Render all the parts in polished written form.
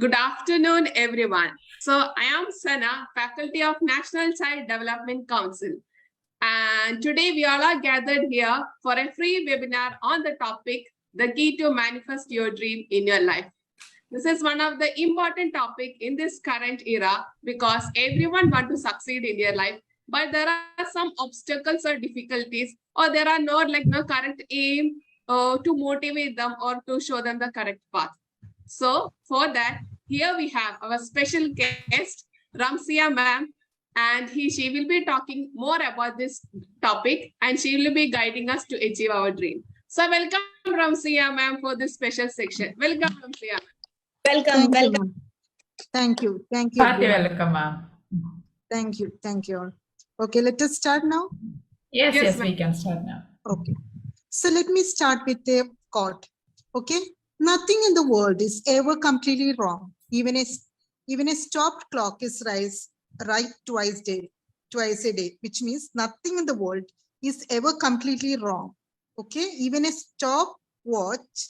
Good afternoon, everyone. So I am Sana, faculty of National Child Development Council. And today we all are gathered here for a free webinar on the topic, the key to manifest your dream in your life. This is one of the important topic in this current era because everyone wants to succeed in their life, but there are some obstacles or difficulties, or there are no current aim to motivate them or to show them the correct path. So for that, here we have our special guest, Ramsiya ma'am, and she will be talking more about this topic and she will be guiding us to achieve our dream. So welcome Ramsiya ma'am for this special section. Welcome Ramsiya. Welcome. Thank you, ma'am. Thank you. Thank you. Hearty welcome, ma'am. Thank you. Thank you. Okay, let us start now. Yes, we can start now. Okay. So let me start with a quote. Okay. Nothing in the world is ever completely wrong. Even a stopped clock is right twice a day, which means nothing in the world is ever completely wrong. Okay. Even a stopwatch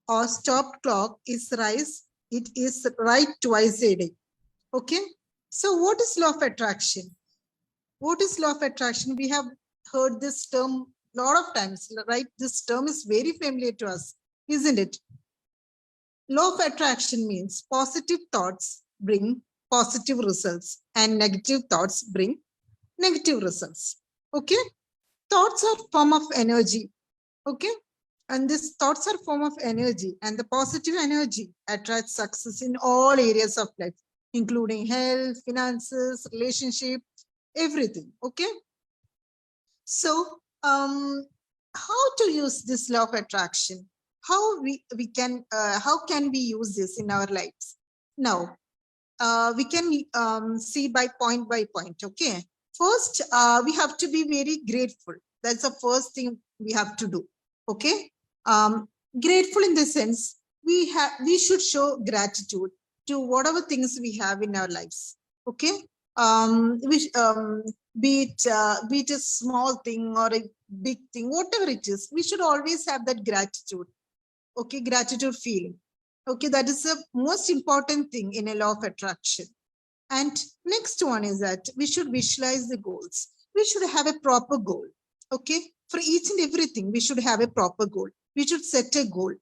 or stopped clock is right twice a day. Okay. So what is law of attraction? What is law of attraction? We have heard this term a lot of times, right? This term is very familiar to us, isn't it? Law of attraction means positive thoughts bring positive results and negative thoughts bring negative results. Okay. Thoughts are form of energy. Okay. And these thoughts are form of energy, and the positive energy attracts success in all areas of life, including health, finances, relationship, everything. Okay. So how to use this law of attraction? How can we use this in our lives? Now, we can see by point. Okay. First, we have to be very grateful. That's the first thing we have to do. Okay. Grateful in the sense we should show gratitude to whatever things we have in our lives. Okay. Be it a small thing or a big thing, whatever it is, we should always have that gratitude. Okay, gratitude feeling. Okay, that is the most important thing in a law of attraction. And next one is that we should visualize the goals. We should have a proper goal. Okay, for each and everything, we should have a proper goal. We should set a goal.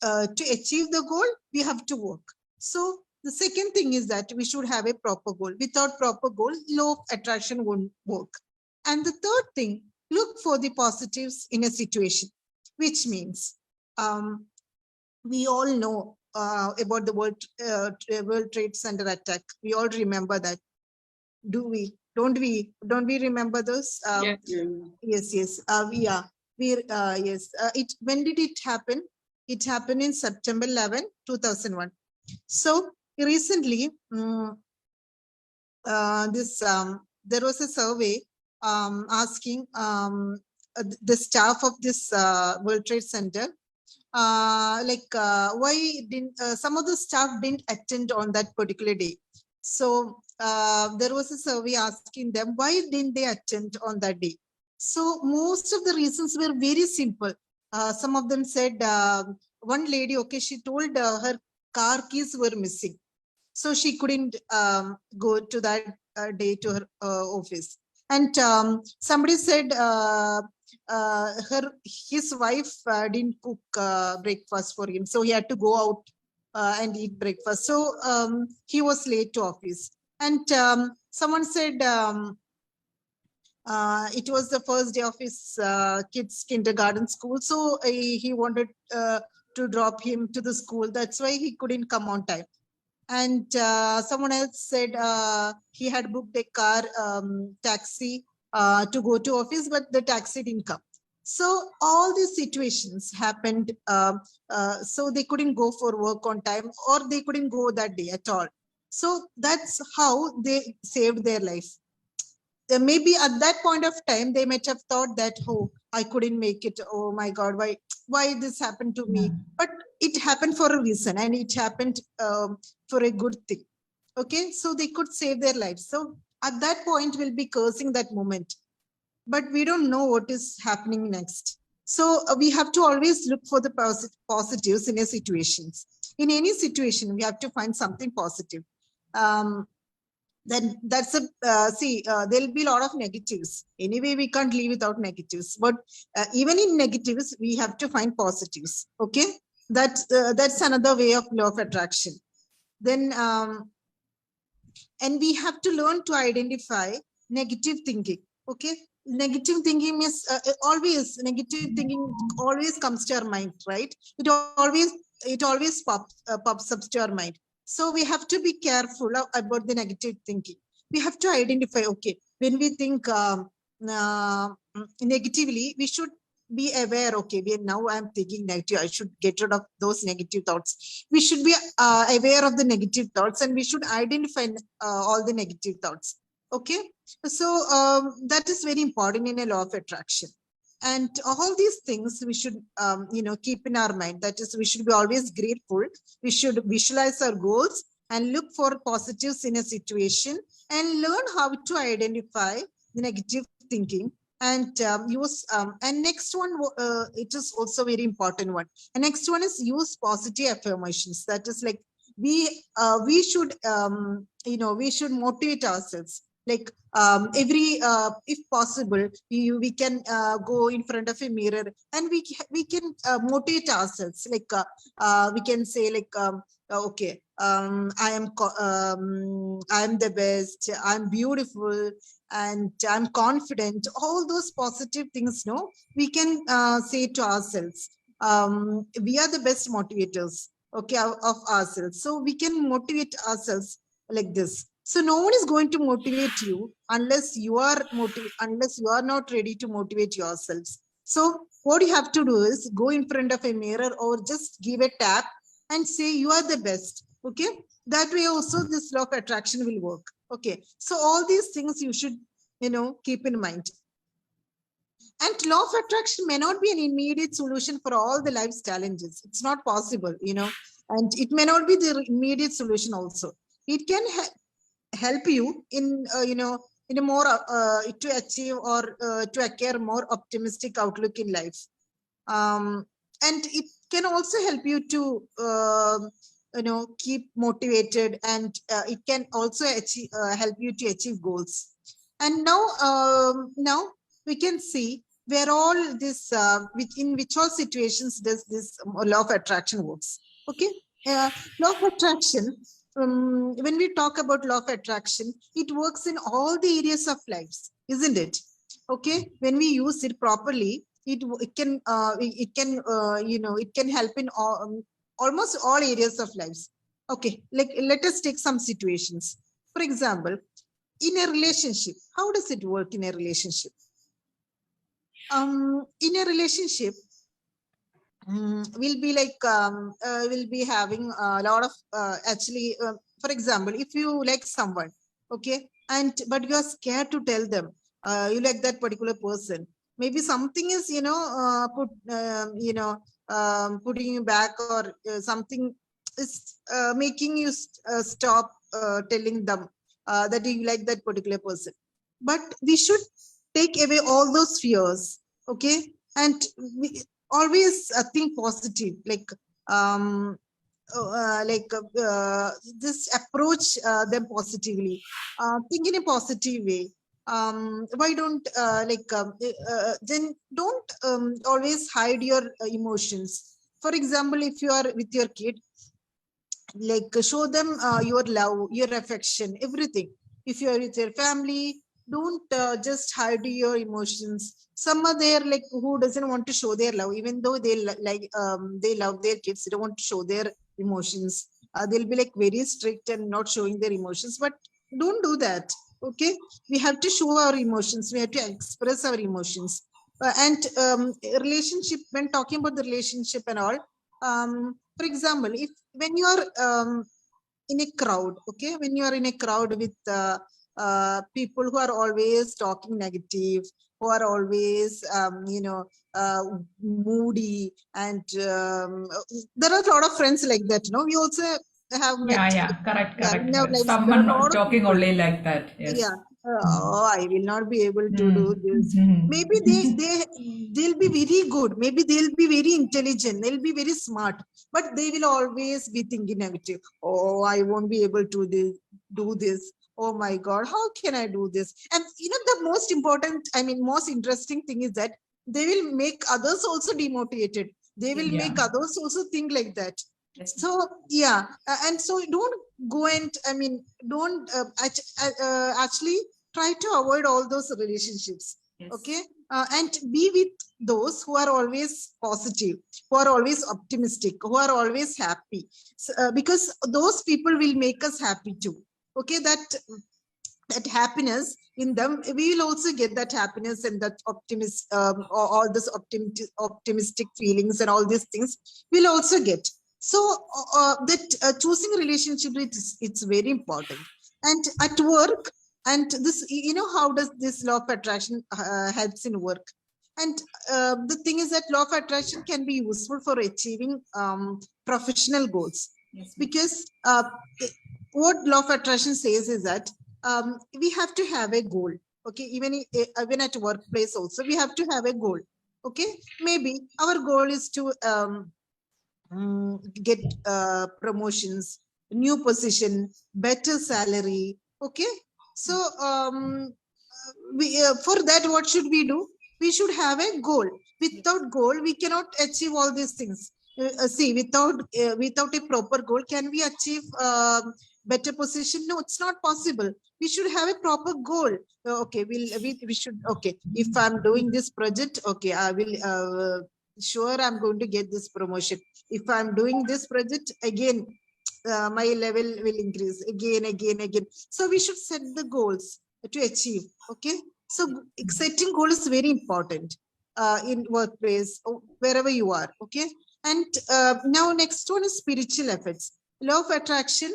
To achieve the goal, we have to work. So the second thing is that we should have a proper goal. Without proper goal, law of attraction won't work. And the third thing, look for the positives in a situation, which means we all know about the World Trade Center attack. We all remember that. Do we? Don't we remember those? Yes. Yes. When did it happen? It happened in September 11, 2001. So recently, there was a survey asking the staff of this World Trade Center, why didn't some of the staff didn't attend on that particular day. So there was a survey asking them why didn't they attend on that day. So most of the reasons were very simple. Some of them said, one lady, okay, she told her car keys were missing, so she couldn't go to that day to her office. And somebody said his wife didn't cook breakfast for him, so he had to go out and eat breakfast. So he was late to office. And someone said it was the first day of his kids' kindergarten school, so he wanted to drop him to the school. That's why he couldn't come on time. And someone else said he had booked a car taxi to go to office, but the taxi didn't come. So all these situations happened. So they couldn't go for work on time, or they couldn't go that day at all. So that's how they saved their life. Maybe at that point of time, they might have thought that, oh, I couldn't make it. Oh my God, why this happened to me? But it happened for a reason, and it happened for a good thing. Okay, so they could save their lives. So at that point, we'll be cursing that moment, but we don't know what is happening next. So we have to always look for the positives in a situations. In any situation, we have to find something positive. Then that's there'll be a lot of negatives. Anyway, we can't live without negatives, but even in negatives, we have to find positives. Okay, that's another way of law of attraction. Then and we have to learn to identify negative thinking. Okay, negative thinking is always comes to our mind, right? It always pops up to our mind. So we have to be careful about the negative thinking. We have to identify, okay, when we think negatively, we should be aware, okay, now I'm thinking negative, I should get rid of those negative thoughts. We should be aware of the negative thoughts, and we should identify all the negative thoughts. Okay, so that is very important in a law of attraction. And all these things we should keep in our mind. That is, we should be always grateful. We should visualize our goals and look for positives in a situation, and learn how to identify the negative thinking, and use and next one, it is also very important one. And next one is use positive affirmations. That is like we should we should motivate ourselves. Like if possible, we can go in front of a mirror, and we can motivate ourselves. Like we can say like okay, I am the best, I'm beautiful, and I'm confident. All those positive things, no, we can say to ourselves. We are the best motivators, okay, of ourselves. So we can motivate ourselves like this. So no one is going to motivate you unless you are not ready to motivate yourselves. So what you have to do is go in front of a mirror, or just give a tap and say you are the best. Okay, that way also this law of attraction will work. Okay, so all these things you should keep in mind. And law of attraction may not be an immediate solution for all the life's challenges. It's not possible, and it may not be the immediate solution also. It can help you in in a more to achieve or to acquire more optimistic outlook in life, and it can also help you to keep motivated, and it can also help you to achieve goals. And now we can see where all this in which all situations does this law of attraction works. Okay, law of attraction, when we talk about law of attraction, it works in all the areas of lives, isn't it? Okay, when we use it properly, it can help in almost all areas of lives. Okay, like let us take some situations. For example, in a relationship, how does it work in a relationship? In a relationship, we'll be having a lot of for example, if you like someone, okay, but you are scared to tell them you like that particular person. Maybe something is putting you back, or something is making you stop telling them that you like that particular person. But we should take away all those fears, okay, and we always think positive, like this approach them positively, think in a positive way. Why don't then don't always hide your emotions. For example, if you are with your kid, like show them your love, your affection, everything. If you are with your family, don't just hide your emotions. Some are there like who doesn't want to show their love, even though they they love their kids, they don't want to show their emotions. They'll be like very strict and not showing their emotions, but don't do that. Okay, we have to show our emotions, we have to express our emotions. And relationship, when talking about the relationship and all, for example, if when you are in a crowd, okay, when you are in a crowd with people who are always talking negative, who are always moody, and there are a lot of friends like that, we also have met. Yeah, correct. Someone Someone talking only like that. Yes. Yeah, oh, I will not be able to do this. Maybe they'll be very good. Maybe they'll be very intelligent. They'll be very smart, but they will always be thinking negative. Oh, I won't be able to do this. Oh my God, how can I do this? And the most important, most interesting thing is that they will make others also demotivated. They will make others also think like that. So yeah, and so don't go and don't actually try to avoid all those relationships. Okay, and be with those who are always positive, who are always optimistic, who are always happy. So, because those people will make us happy too. Okay, that happiness in them, we will also get that happiness and that all this optimistic feelings and all these things we'll also get. So that choosing a relationship, it's very important. And at work, and this, how does this law of attraction helps in work? And the thing is that law of attraction can be useful for achieving professional goals. Because what law of attraction says is that we have to have a goal. Okay, even at workplace also we have to have a goal. Okay, maybe our goal is to get promotions, new position, better salary. Okay, so for that, what should we do? We should have a goal. Without goal, we cannot achieve all these things. See, without a proper goal, can we achieve better position? No, it's not possible. We should have a proper goal. Okay, we should. Okay, if I'm doing this project, okay, I will sure I'm going to get this promotion. If I'm doing this project again, my level will increase again. So we should set the goals to achieve. Okay, so setting goal is very important in workplace, wherever you are. Okay, and now next one is spiritual effects. Law of attraction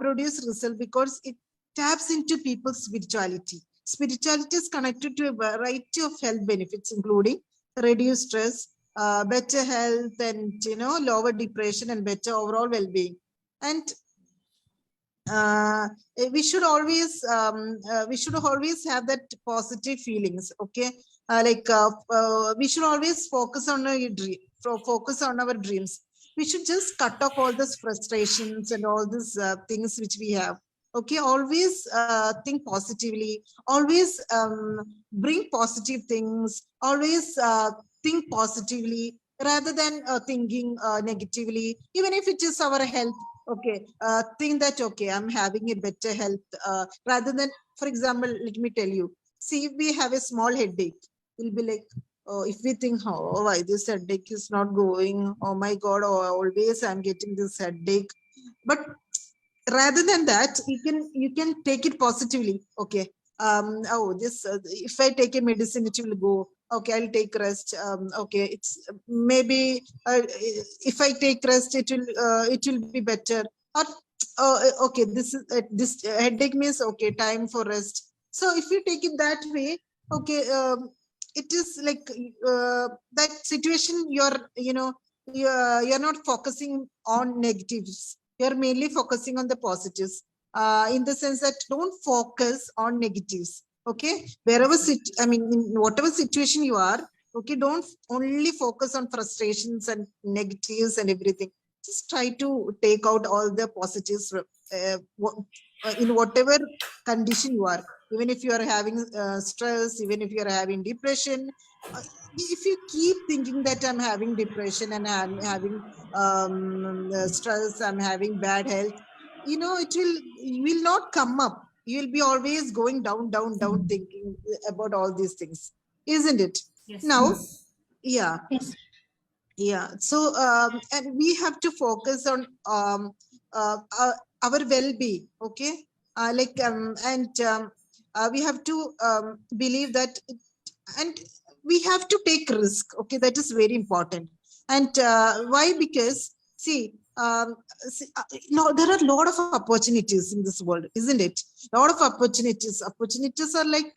produce result because it taps into people's spirituality. Spirituality is connected to a variety of health benefits, including reduced stress, better health, and lower depression and better overall well-being. And we should always have that positive feelings. Okay, we should always focus on our dreams. We should just cut off all these frustrations and all these things which we have. Okay, always think positively, always bring positive things, always think positively rather than thinking negatively, even if it is our health. Okay, think that, okay, I'm having a better health, rather than, for example, let me tell you, see, if we have a small headache, we'll be like, oh, if we think, oh, why this headache is not going, oh my God, oh, always I'm getting this headache. But rather than that, you can take it positively. Okay, oh, this if I take a medicine, it will go. Okay, I'll take rest. Okay, it's maybe if I take rest, it will be better. Or okay, this headache means, okay, time for rest. So if you take it that way, okay, it is like that situation, you're not focusing on negatives. You're mainly focusing on the positives, in the sense that don't focus on negatives. Okay, wherever in whatever situation you are, okay, don't only focus on frustrations and negatives and everything. Just try to take out all the positives in whatever condition you are. Even if you are having stress, even if you are having depression, if you keep thinking that I'm having depression and I'm having stress, I'm having bad health, it will not come up. You will be always going down, thinking about all these things, isn't it? Yes. Now, yes. yeah. So, and we have to focus on our well-being. Okay, we have to believe that, and we have to take risk. Okay, that is very important. And why? Because see, there are a lot of opportunities in this world, isn't it? A lot of opportunities. Opportunities are like,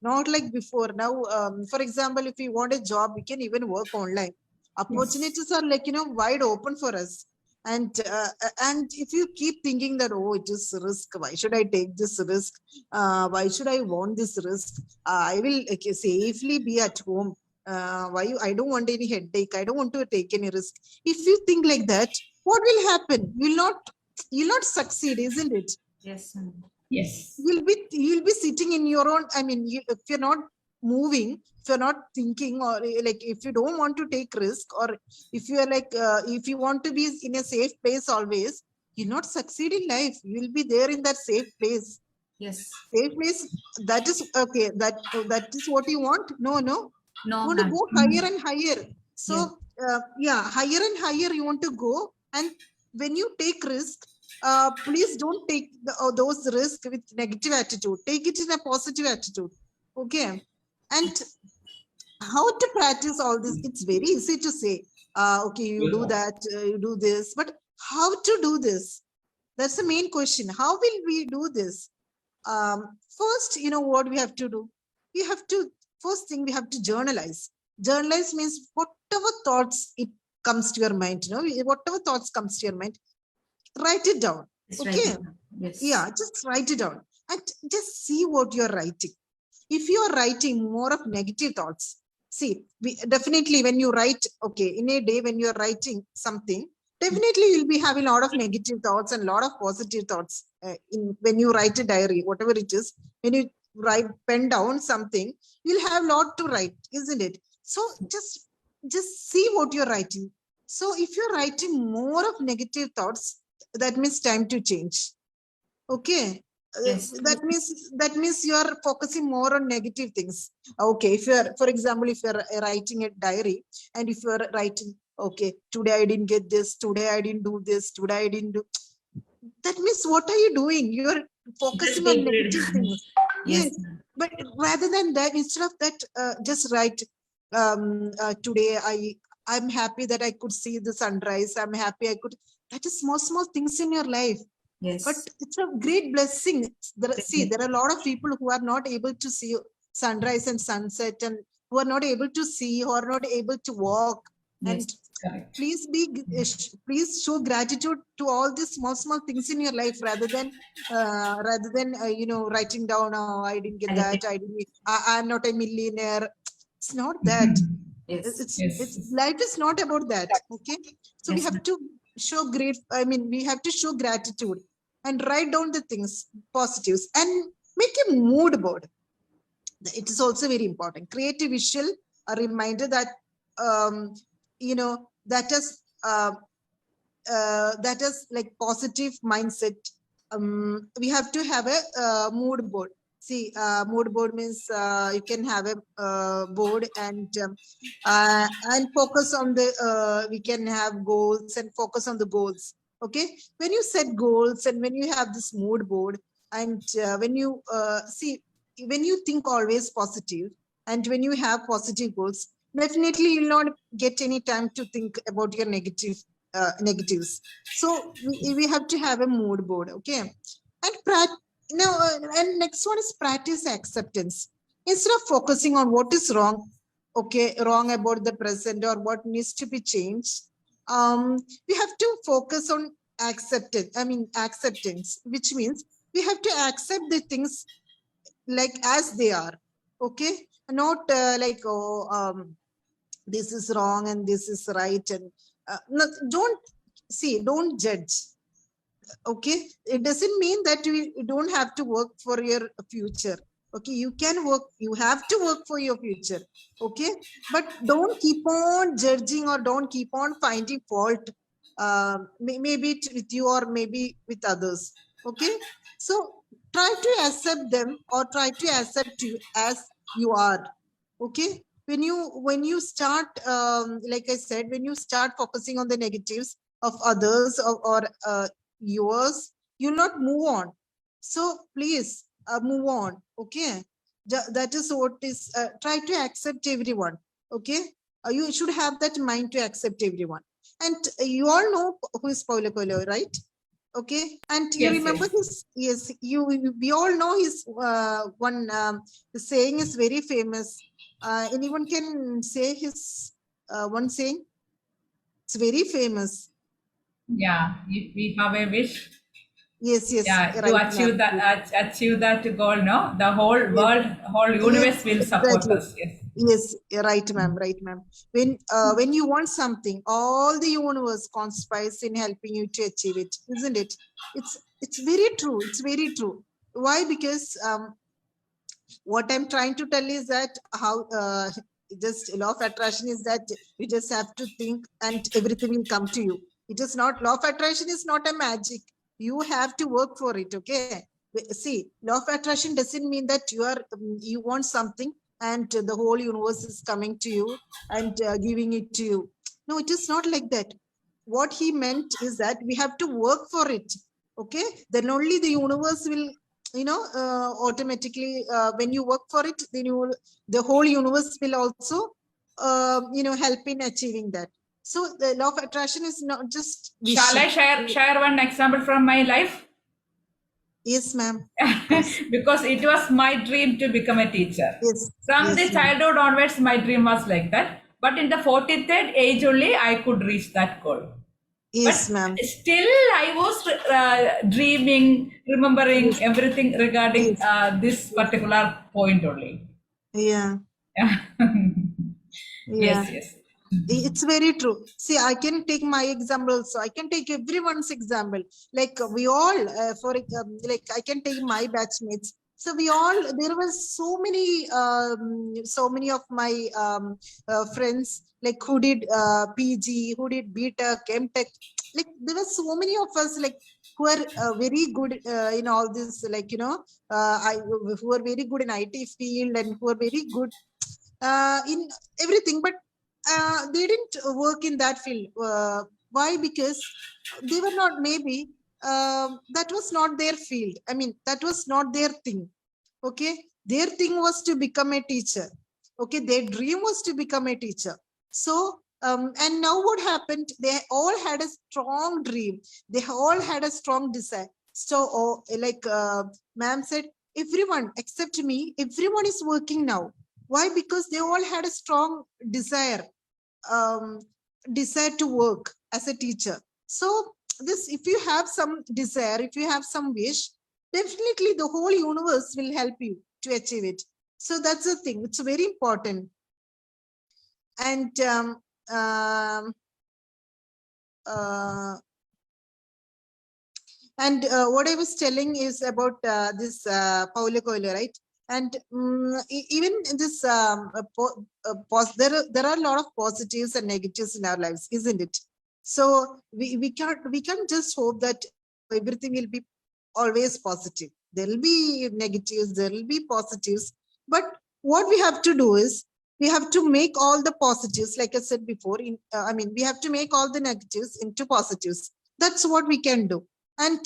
not like before. Now, for example, if we want a job, we can even work online. Opportunities are like, wide open for us. And if you keep thinking that, oh, it is risk, why should I take this risk? Why should I want this risk? I will safely be at home. I don't want any headache. I don't want to take any risk. If you think like that, what will happen? You'll not succeed, isn't it? Yes. Yes. You'll be sitting in your own. I mean, if you're not moving, if you're not thinking, or like if you don't want to take risk, or if you are like if you want to be in a safe place always, you'll not succeed in life. You'll be there in that safe place. Yes. Safe place. That is okay. That is what you want. No. No. You want to go higher and higher. So higher and higher you want to go. And when you take risk, please don't take those risks with negative attitude. Take it in a positive attitude. Okay. And how to practice all this? It's very easy to say, okay, you do that, you do this, but how to do this? That's the main question. How will we do this? First, what we have to do? First thing, we have to journalize. Journalize means whatever thoughts it comes to your mind, whatever thoughts comes to your mind, write it down. Okay. Yes. Yeah, just write it down and just see what you're writing. If you are writing more of negative thoughts, see, definitely when you write, okay, in a day when you're writing something, definitely you'll be having a lot of negative thoughts and a lot of positive thoughts. When you write a diary, whatever it is, when you pen down something, you'll have a lot to write, isn't it? So just see what you're writing. So if you're writing more of negative thoughts, that means time to change. Okay. Yes. That means you are focusing more on negative things. Okay, if you're, for example, if you're writing a diary, and if you're writing, okay, today I didn't get this, today I didn't do this, today I didn't do, that means what are you doing? You're focusing on negative things. Yes. But rather than that, instead of that, just write, today I'm happy that I could see the sunrise. I'm happy I could. That is small things in your life. Yes. But it's a great blessing. There are a lot of people who are not able to see sunrise and sunset, and who are not able to see, who are not able to walk. Yes. And please show gratitude to all these small things in your life, rather than writing down, oh, I didn't get that, I'm not a millionaire. It's not that. Yes. Life is not about that. Okay. So we have to show we have to show gratitude and write down the things, positives, and make a mood board. It is also very important. Create a visual, a reminder that that is like positive mindset. We have to have a mood board. See, mood board means you can have a board and focus on the, we can have goals and focus on the goals. Okay. When you set goals and when you have this mood board, and when you when you think always positive, and when you have positive goals, definitely you'll not get any time to think about your negatives. So we have to have a mood board. Okay. And next one is practice acceptance. Instead of focusing on what is wrong, wrong about the present or what needs to be changed, we have to focus on acceptance, which means we have to accept the things like as they are. Okay. Not this is wrong and this is right, and don't judge. Okay, it doesn't mean that you don't have to work for your future. Okay, you can work, you have to work for your future. Okay, but don't keep on judging or don't keep on finding fault, maybe with you or maybe with others. Okay, so try to accept them or try to accept you as you are. Okay, when you start, like I said, when you start focusing on the negatives of others or yours, you'll not move on. So please move on. Okay, that is what is, try to accept everyone. Okay, you should have that mind to accept everyone. And you all know who is Paulo Coelho, right? Okay, and you remember his, we all know his one the saying is very famous. Anyone can say his one saying? It's very famous. Yeah, if we have a wish, Yes, yes, yeah, to right, ma'am. achieve that goal, no, the whole Yes, world, whole yes, universe will support exactly. us. Yes. Yes, right, ma'am. Right, ma'am. When you want something, all the universe conspires in helping you to achieve it, isn't it? It's very true. It's very true. Why? Because what I'm trying to tell is that how just law of attraction is that you just have to think and everything will come to you. It is not, law of attraction is not a magic. You have to work for it. Okay. See, law of attraction doesn't mean that you want something and the whole universe is coming to you and giving it to you. No, it is not like that. What he meant is that we have to work for it. Okay. Then only the universe will, automatically, when you work for it, then the whole universe will also help in achieving that. So the law of attraction is not just Shall I wishing. share one example from my life? Yes, ma'am. Yes, Because it was my dream to become a teacher. yes, From the yes, ma'am. childhood onwards, my dream was like that. But in the 43rd age only, I could reach that goal. But Yes, ma'am. still, I was dreaming, remembering Yes, everything regarding yes, this particular point only. yeah, yeah. Yes, yes. It's very true. See, I can take my example also. I can take everyone's example. Like we all, like I can take my batchmates. So we all, there were so many of my friends, like who did PG, who did BTech, MTech. Like there were so many of us, like who are very good in all this, like who are very good in IT field and who are very good in everything, but they didn't work in that field. Why? Because they were not, maybe that was not their field. I mean, that was not their thing. Okay, their thing was to become a teacher. Okay, their dream was to become a teacher. So and now what happened, they all had a strong dream, they all had a strong desire. So like ma'am said, everyone except me, everyone is working now. Why? Because they all had a strong desire, um, desire to work as a teacher. So this, if you have some desire, if you have some wish, definitely the whole universe will help you to achieve it. So that's the thing. It's very important. And what I was telling is about this Paulo Coelho, right? And even in this, there are a lot of positives and negatives in our lives, isn't it? So we can't just hope that everything will be always positive. There will be negatives, there will be positives. But what we have to do is, we have to make all the positives, like I said before, we have to make all the negatives into positives. That's what we can do. And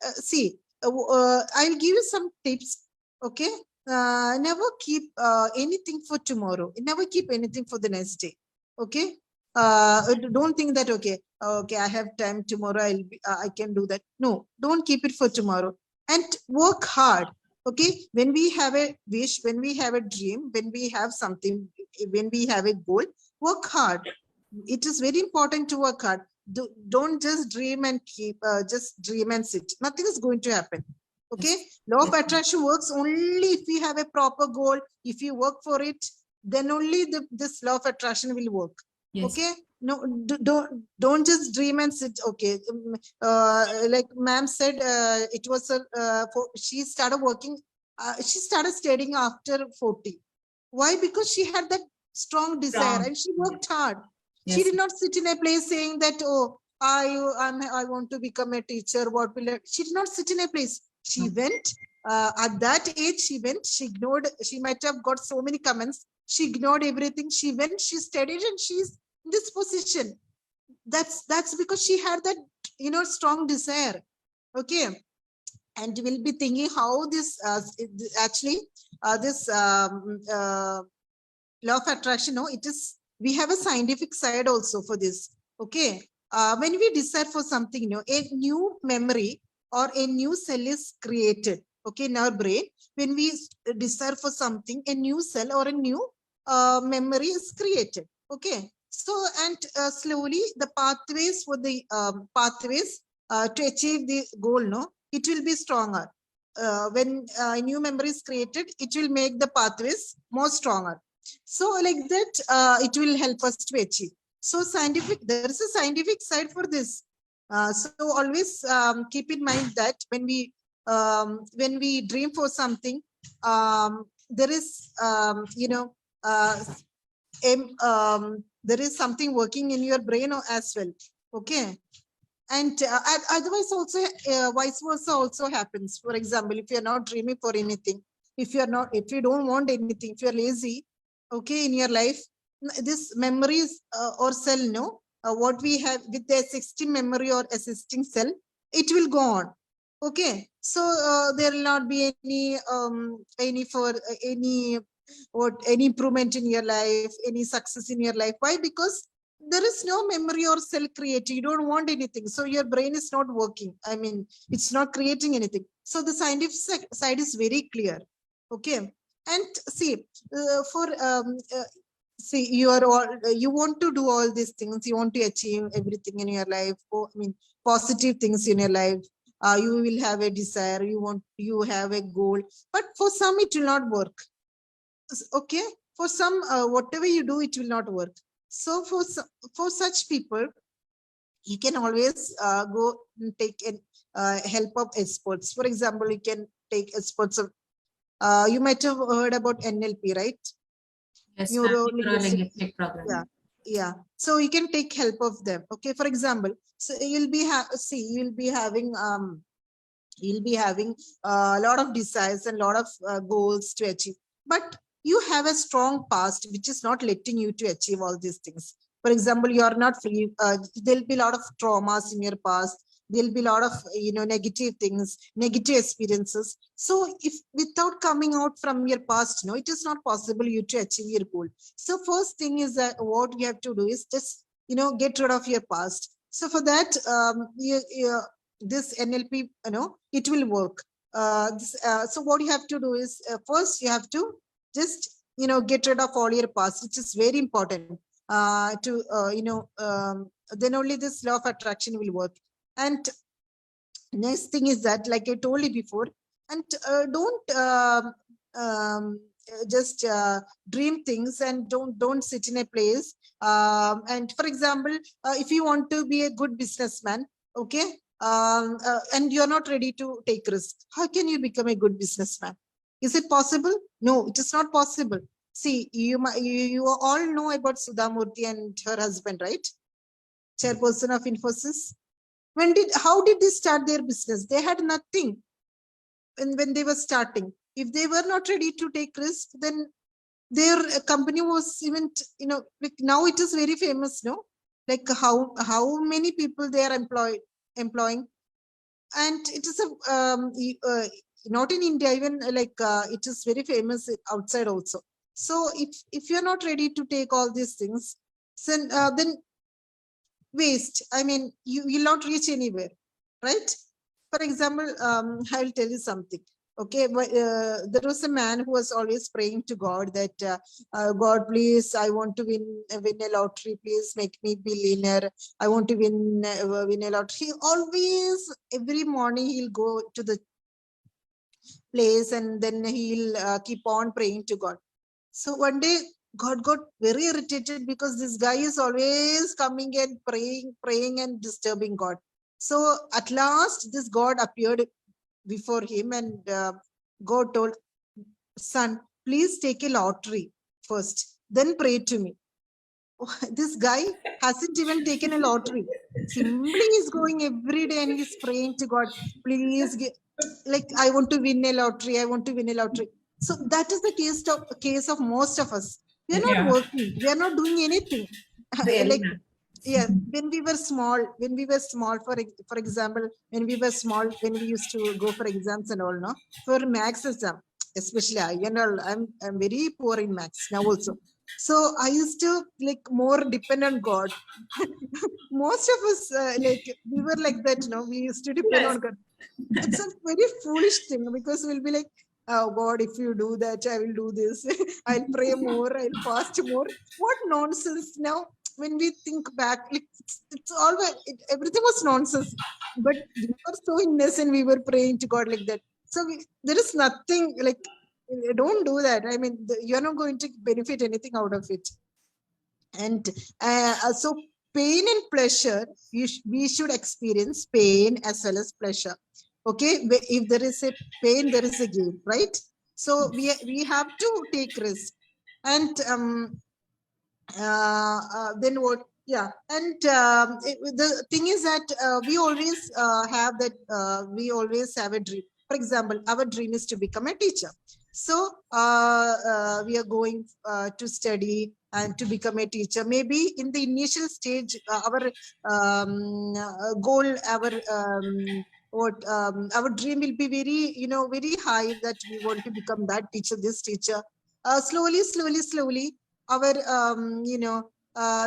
see, I'll give you some tips. Okay, never keep anything for tomorrow. Never keep anything for the next day. Okay, don't think that okay, I have time tomorrow. I can do that. No, don't keep it for tomorrow. And work hard. Okay, when we have a wish, when we have a dream, when we have something, when we have a goal, work hard. It is very important to work hard. Don't just dream and just dream and sit. Nothing is going to happen. Okay, law of attraction works only if you have a proper goal. If you work for it, then only this law of attraction will work. Yes. Okay, no, don't just dream and sit. Okay, like ma'am said, it was she started working, she started studying after 40. Why? Because she had that strong desire and she worked hard. Yes. She did not sit in a place saying that, oh, I want to become a teacher. What will it? She did not sit in a place. She went at that age. She went. She ignored. She might have got so many comments. She ignored everything. She went. She studied, and she's in this position. That's because she had that strong desire. Okay, and we'll be thinking how this actually this law of attraction. No, it is. We have a scientific side also for this. Okay, when we decide for something new, a new memory or a new cell is created. Okay, in our brain, when we decide for something, a new cell or a new memory is created. Okay, So, and slowly the pathways for the pathways to achieve the goal, no, it will be stronger. When new memory is created, it will make the pathways more stronger. So like that, it will help us to achieve. So scientific, there is a scientific side for this. So always keep in mind that when we dream for something, there is there is something working in your brain as well. Okay. And otherwise also vice versa also happens. For example, if you're not dreaming for anything, if you don't want anything, if you're lazy, okay, in your life, this memories or cell, no, what we have with the existing memory or assisting cell, it will go on. Okay, so there will not be any improvement in your life, any success in your life. Why? Because there is no memory or cell created. You don't want anything, so your brain is not working. I mean, it's not creating anything. So the scientific side is very clear. Okay, and see, see, you are all, you want to do all these things. You want to achieve everything in your life. I mean, positive things in your life. You will have a desire. You have a goal, but for some it will not work. Okay, for some, whatever you do, it will not work. So for such people, you can always go and take help of experts. For example, you can take experts of, you might have heard about NLP, right? Yes, Neuro-linguistic programming. Yeah. So you can take help of them. Okay. For example, so you'll be having a lot of desires and a lot of goals to achieve, but you have a strong past which is not letting you to achieve all these things. For example, you are not free. There'll be a lot of traumas in your past. There'll be a lot of negative things, negative experiences. So if without coming out from your past, no, it is not possible you to achieve your goal. So first thing is that what you have to do is just get rid of your past. So for that, this NLP, it will work. So what you have to do is first you have to just get rid of all your past, which is very important. Then only this law of attraction will work. And next thing is that, like I told you before, and don't just dream things and don't sit in a place. And for example, if you want to be a good businessman, okay, and you're not ready to take risk, how can you become a good businessman? Is it possible? No, it is not possible. See, you all know about Sudha Murthy and her husband, right? Chairperson of Infosys. How did they start their business? They had nothing when they were starting. If they were not ready to take risk, then their company was even, like now it is very famous, no? Like how many people they are employing, and it is a not in India, even like it is very famous outside also. So if you're not ready to take all these things, then waste. I mean, you will not reach anywhere, right? For example, I will tell you something. Okay, there was a man who was always praying to God that God, please, I want to win a lottery. Please make me billionaire. I want to win a lottery. He always, every morning, he'll go to the place and then he'll keep on praying to God. So one day God got very irritated because this guy is always coming and praying and disturbing God. So at last this God appeared before him and God told, son, please take a lottery first, then pray to me. This guy hasn't even taken a lottery. Simply he's going every day and he's praying to God, please, like, I want to win a lottery. I want to win a lottery. So that is the case of most of us. We are not working. We are not doing anything. Like, yeah, when we were small, for example, when we were small, when we used to go for exams and all, no, for maths exam, especially I'm very poor in maths now also. So I used to like more depend on God. Most of us like we were like that, we used to depend on God. It's a very foolish thing because we'll be like, oh God, if you do that, I will do this. I'll pray more, I'll fast more. What nonsense now. when we think back, like, it's always, everything was nonsense. But we were so innocent, we were praying to God like that. So there is nothing like, don't do that. I mean, you're not going to benefit anything out of it. And so pain and pleasure, we should experience pain as well as pleasure. Okay, if there is a pain, there is a gain, right? So we have to take risk. And then what? Yeah, and the thing is that we always have a dream. For example, our dream is to become a teacher. So we are going to study and to become a teacher. Maybe in the initial stage, our goal, our dream will be very high, that we want to become that teacher, this teacher. Slowly, our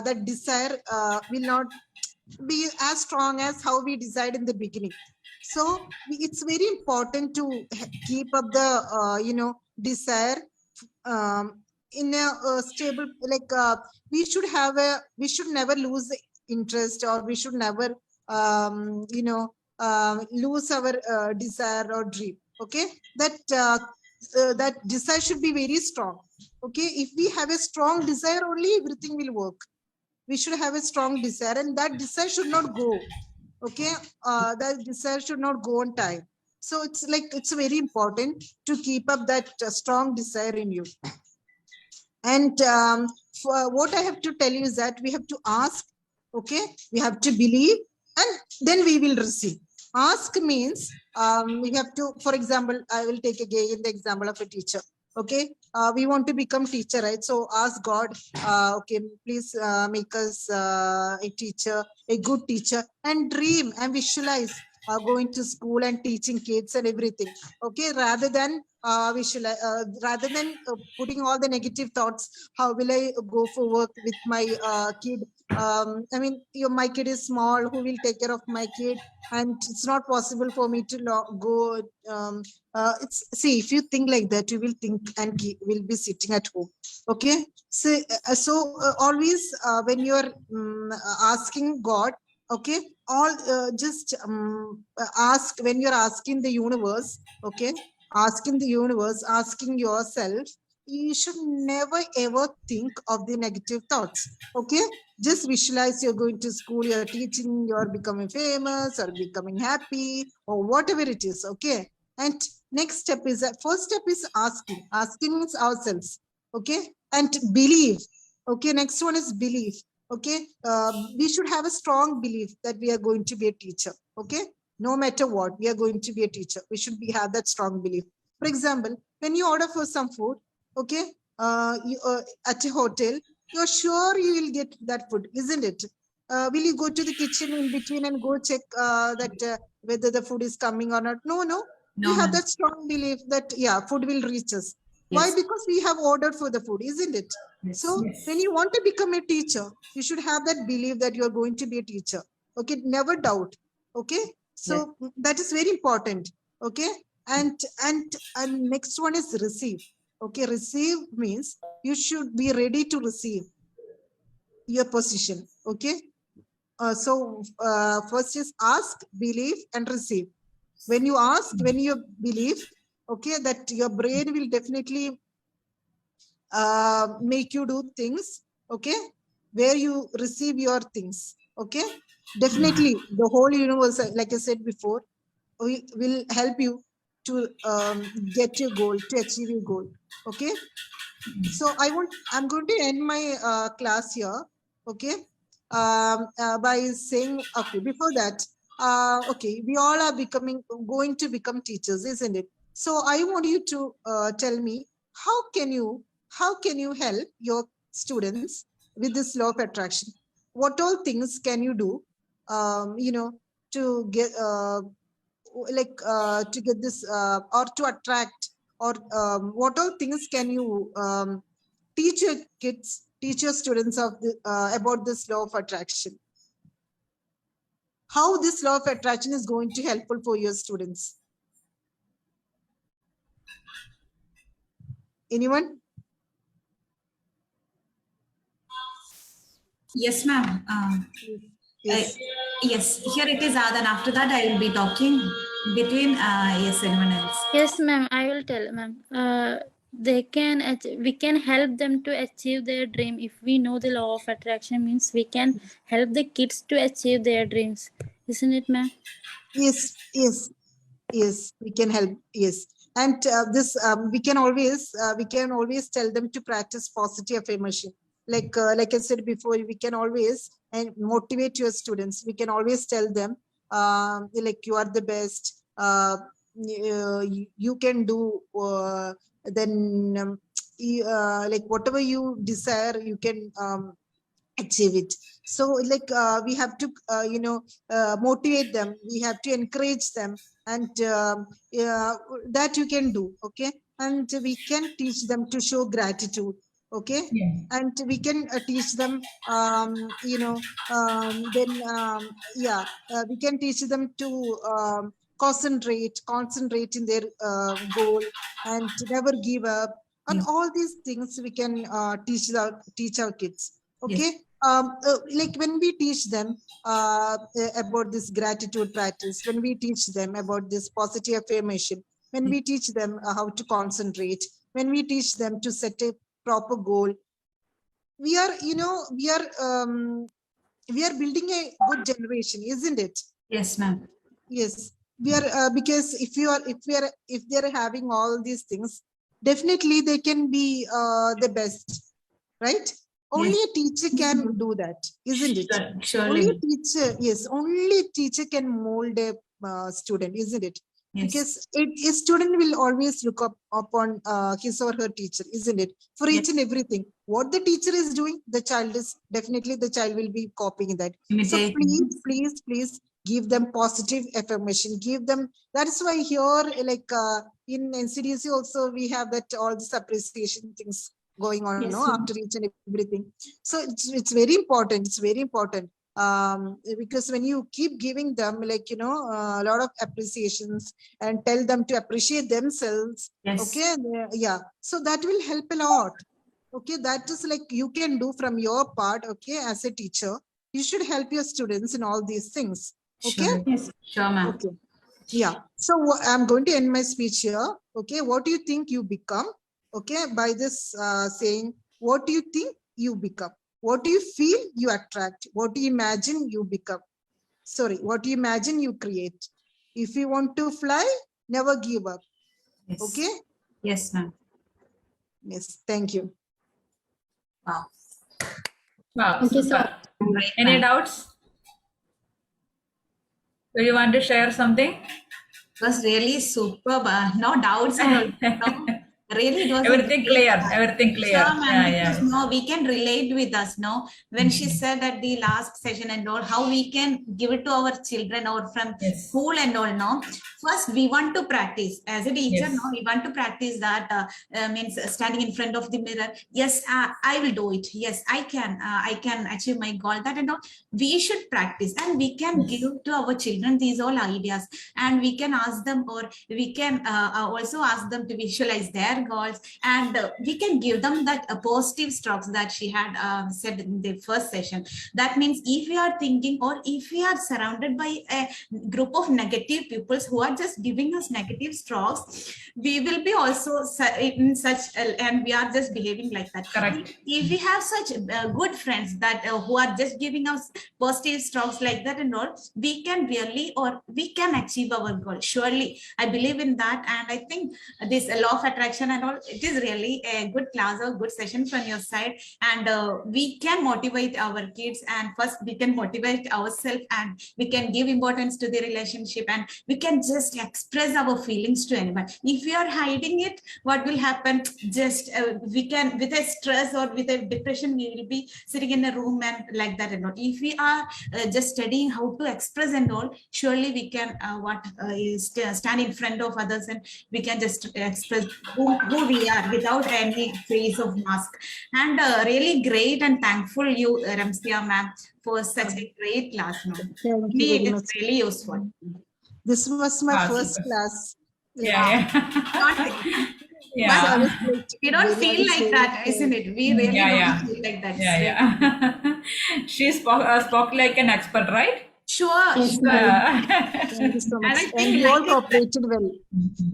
that desire will not be as strong as how we desired in the beginning. So it's very important to keep up the desire in a stable, like we should never lose the interest, or we should never lose our desire or dream. Okay, that desire should be very strong. Okay, if we have a strong desire, only everything will work. We should have a strong desire, and that desire should not go. Okay, that desire should not go on time. So it's very important to keep up that strong desire in you. And for what I have to tell you is that we have to ask. Okay, we have to believe, and then we will receive. Ask means we have to, for example, I will take again the example of a teacher. Okay, we want to become teacher, right? So ask God, okay, please make us a teacher, a good teacher, and dream and visualize going to school and teaching kids and everything. Okay, rather than putting all the negative thoughts, how will I go for work with my kid? I mean, my kid is small, who will take care of my kid? And it's not possible for me to go. See, if you think like that, you will think and will be sitting at home. Okay, so always when you're asking God, okay, just ask when you're asking the universe. Okay, asking the universe, asking yourself, you should never ever think of the negative thoughts. Okay, just visualize you're going to school, you're teaching, you're becoming famous or becoming happy or whatever it is. Okay, and next step is that first step is asking means ourselves. Okay, and believe. Okay, next one is belief. Okay, we should have a strong belief that we are going to be a teacher. Okay, no matter what, we are going to be a teacher. We should have that strong belief. For example, when you order for some food, okay, at a hotel, you're sure you will get that food, isn't it? Will you go to the kitchen in between and go check whether the food is coming or not? No. We have that strong belief that, yeah, food will reach us. Yes. Why? Because we have ordered for the food, isn't it? Yes. So when you want to become a teacher, you should have that belief that you're going to be a teacher. Okay, never doubt. Okay, so that is very important. Okay, and next one is receive. Okay, receive means you should be ready to receive your position. Okay, so first is ask, believe, and receive. When you ask, when you believe, okay, that your brain will definitely make you do things, okay, where you receive your things. Okay, definitely the whole universe, like I said before, will help you to get your goal, to achieve your goal. Okay, so I'm going to end my class here. Okay, by saying, okay, before that, okay, we all are going to become teachers, isn't it? So I want you to tell me, how can you help your students with this law of attraction? What all things can you do, to get to get this or to attract, or what all things can you teach your kids, teach your students of about this law of attraction? How this law of attraction is going to helpful for your students? Anyone? Yes, ma'am. Yes. Yes, here it is. Then after that, I will be talking between yes, anyone else. Yes, ma'am. I will tell, ma'am. We can help them to achieve their dream. If we know the law of attraction, means we can help the kids to achieve their dreams, isn't it, ma'am? Yes, yes, yes, we can help. Yes, and this we can always tell them to practice positive affirmation. Like I said before, we can always and motivate your students. We can always tell them like you are the best. You can do. Then like whatever you desire, you can achieve it. So like we have to motivate them, we have to encourage them, and that you can do. Okay, and we can teach them to show gratitude. Okay, Yeah. and we can teach them we can teach them to concentrate in their goal and to never give up. And all these things we can teach our kids. Okay. Like when we teach them about this gratitude practice, when we teach them about this positive affirmation, when we teach them how to concentrate, when we teach them to set a proper goal, we are building a good generation, isn't it? Yes, ma'am. Yes, we are because if they're having all these things, definitely they can be the best, right? Only a teacher can do that, isn't it? Surely. Only a teacher, yes, only a teacher can mold a student, isn't it? Yes. Because a student will always look upon his or her teacher, isn't it? For each and everything. What the teacher is doing, the child will be copying that. So please give them positive affirmation. Give them. That is why here, like in Ncdc also, we have that all this appreciation things going on, Yes, no, ma'am. after each and everything. So it's very important. It's very important. Because when you keep giving them like a lot of appreciations and tell them to appreciate themselves, Yes. okay, yeah, so that will help a lot. Okay, that is like you can do from your part. Okay, as a teacher, you should help your students in all these things. Okay. Sure. Yes. Sure, ma'am. Okay, yeah, so I'm going to end my speech here. Okay, what do you think you become? Okay, by this saying, what do you think you become? What do you feel you attract? What do you imagine you become? Sorry, what do you imagine you create? If you want to fly, never give up. Yes. Okay. Yes, ma'am. Yes, thank you. Wow. Wow, Thank you, super. Great, Any ma'am. doubts? Do you want to share something? It was really superb. No doubts at all. No, really, it was Everything clear. Everything clear. Sure, ma'am, Yeah, because no, we can relate with us. No, when she said at the last session and all, how we can give it to our children or from Yes. school and all. No, first we want to practice as a teacher. Yes. No, we want to practice that. Means standing in front of the mirror. Yes, I will do it. Yes, I can achieve my goal. That and all. We should practice, and we can give to our children these all ideas, and we can ask them, or we can also ask them to visualize their goals, and we can give them that positive strokes that she had said in the first session. That means if we are thinking, or if we are surrounded by a group of negative pupils who are just giving us negative strokes, we will be also in such and we are just behaving like that. Correct. If we have such good friends that who are just giving us positive strokes like that and all, we can really, or we can achieve our goal. Surely I believe in that, and I think this law of attraction and all, it is really a good class or good session from your side, and we can motivate our kids, and first we can motivate ourselves, and we can give importance to the relationship, and we can just express our feelings to anyone. If we are hiding it, what will happen? Just we can, with a stress or with a depression, we will be sitting in a room and like that and all. If we are just studying how to express and all, surely we can stand in front of others, and we can just express who we are without any face of mask. And really great and thankful you, Ramsia ma'am, for such a great class. Thank you very It much. is really useful. This was my Wow, first super. class. Yeah, yeah. Yeah. We don't feel like that, isn't it? We really Yeah, don't feel like that. Yeah. She spoke like an expert, right? Sure. Yes, sure. Thank you so And much. I And think you all like cooperated well.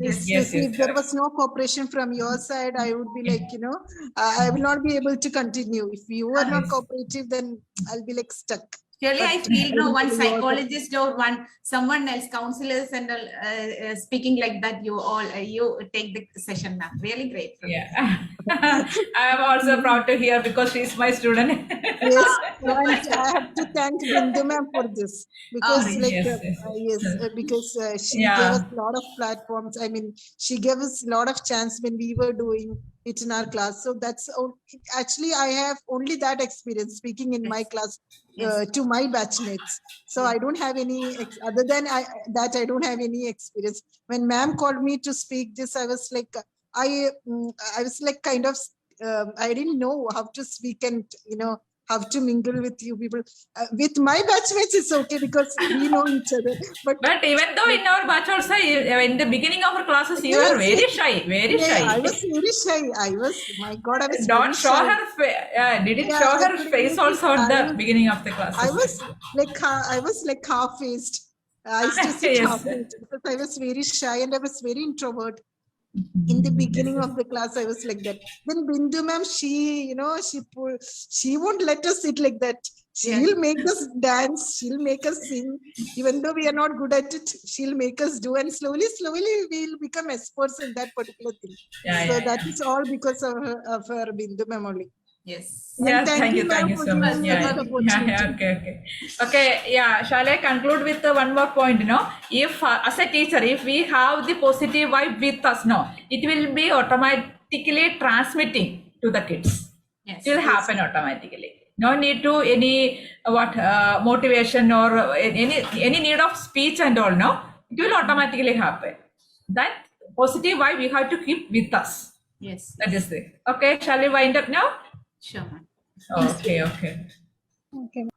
Yes, If there correct. was no cooperation from your side, I would be like, I will not be able to continue. If you are not Yes. cooperative, then I'll be like stuck. Really, I But feel no one you all psychologist or someone else, counselors and speaking like that. You take the session now. Really great. from you. Yeah. I am also proud to hear because she's my student. Yes, and I have to thank Bindu ma'am for this because, Oh, like, Yes. because she Yeah. gave us a lot of platforms. I mean, she gave us a lot of chance when we were doing it in our class. So actually, I have only that experience speaking in my class Yes. to my batchmates. So I don't have any other than that. I don't have any experience. When ma'am called me to speak this, I was like, I was like kind of. I didn't know how to speak and how to mingle with you people. With my batchmates, it's okay because we know each other. But even though in our batch also, in the beginning of our classes, you were very shy, very yeah, shy. I was very shy. My God, I was Don't very show shy. her face. Didn't Yeah, show I her couldn't face make also it. at the beginning of the classes. I was like half-faced. I used to sit Yes. half-faced because I was very shy and I was very introvert. In the beginning of the class, I was like that. Then Bindu ma'am, she won't let us sit like that. She'll make us dance. She'll make us sing. Even though we are not good at it, she'll make us do. And slowly, we'll become experts in that particular thing. So that is all because of her Bindu ma'am only. Yes. And Yeah, thank you, so ma'am, for much. giving me Yeah, this opportunity. Okay, yeah. Shall I conclude with one more point? If as a teacher, if we have the positive vibe with us, it will be automatically transmitting to the kids. Yes. It will happen automatically. No need to any motivation or any need of speech and all. No, it will automatically happen. That positive vibe we have to keep with us. Yes. That is it. Okay, shall we wind up now? Sure, ma'am. Okay. Okay.